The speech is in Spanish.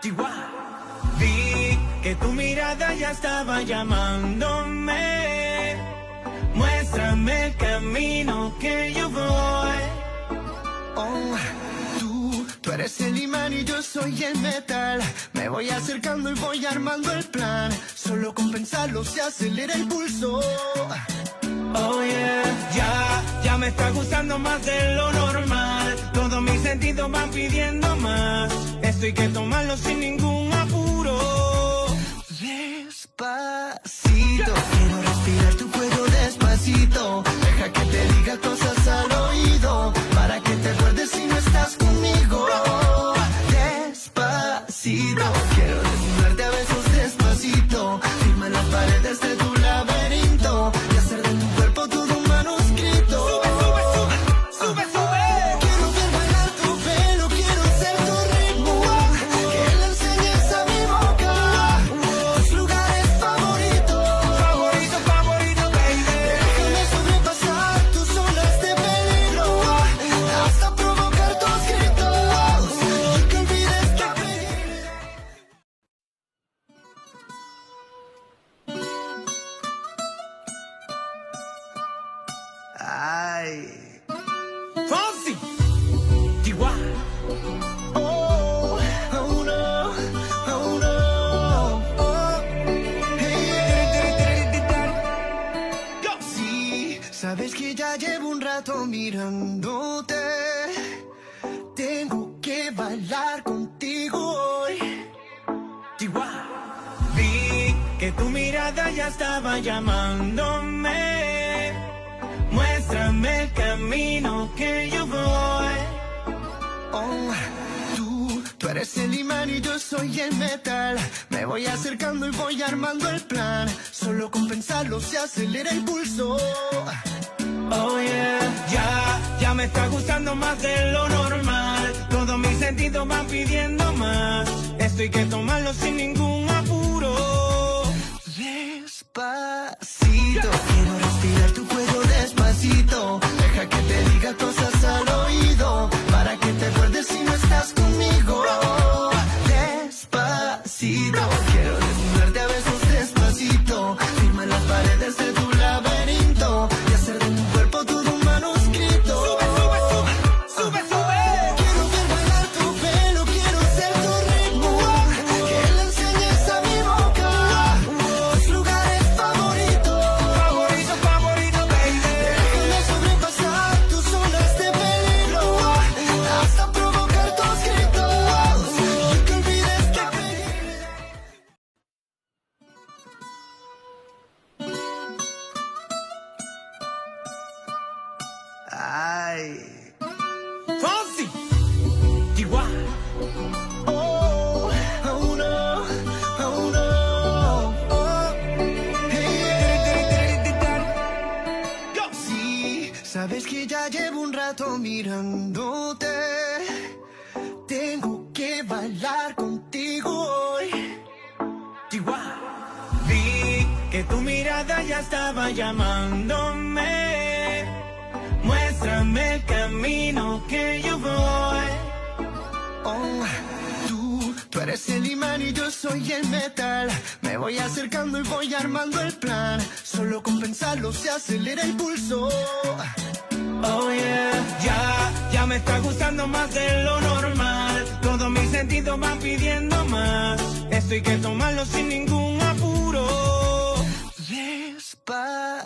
Chihuahua. Vi que tu mirada ya estaba llamándome. Muéstrame el camino que yo voy. Oh, tú eres el imán y yo soy el metal. Me voy acercando y voy armando el plan. Solo con pensarlo se acelera el pulso. Oh yeah, ya me está gustando más de lo normal. Todos mis sentidos van pidiendo más. Esto hay que tomarlo sin ningún apuro. Despacito, quiero respirar tu cuello despacito. Deja que te diga cosas al oído, para que te acuerdes si no estás conmigo. Despacito, quiero desnudarte a besos despacito. Firma las paredes de tu laberinto y hacer de tu cuerpo todo un manuscrito. Sube, sube. Quiero ver bailar tu pelo, quiero ser tu ritmo. Que le enseñes a mi boca tus lugares favoritos. Favorito, baby. Déjame sobrepasar tus zonas de peligro, hasta provocar tus gritos y que olvides que ay. Fonsi. Chihuahua. Oh, oh no, oh no, oh, hey. Sí, sabes que ya llevo un rato mirándote. Tengo que bailar contigo hoy. Chihuahua. Vi que tu mirada ya estaba llamándome. Muéstrame el camino que yo voy. Oh, tú eres el imán y yo soy el metal. Me voy acercando y voy armando el plan. Solo con pensarlo se acelera el pulso. Oh yeah, ya me está gustando más de lo normal. Todos mis sentidos van pidiendo más. Esto hay que tomarlo sin ningún apuro. Despacito, quiero respirar tu cuello despacito. Deja que te diga cosas al oído, para que te acuerdes si no estás conmigo. Despacito, quiero desnudarte a besos despacito. Firma las paredes de tu laberinto y hacer de tu cuerpo todo un manuscrito. Sube, sube. Quiero ver bailar tu pelo, quiero ser tu ritmo. Que le enseñes a mi boca tus lugares favoritos. Favorito, baby. Déjame sobrepasar tus zonas de peligro, hasta provocar tus gritos y que olvides que ay. Fonsi. Chihuahua. Oh, oh no, oh no, oh, hey. Sí, sabes que ya llevo un rato mirándote. Tengo que bailar contigo hoy. Chihuahua. Vi que tu mirada ya estaba llamándome. Muéstrame el camino que yo voy. Oh, tú eres el imán y yo soy el metal. Me voy acercando y voy armando el plan. Solo con pensarlo se acelera el pulso. Oh yeah, ya me está gustando más de lo normal. Todos mis sentidos van pidiendo más. Esto hay que tomarlo sin ningún apuro. Despacito.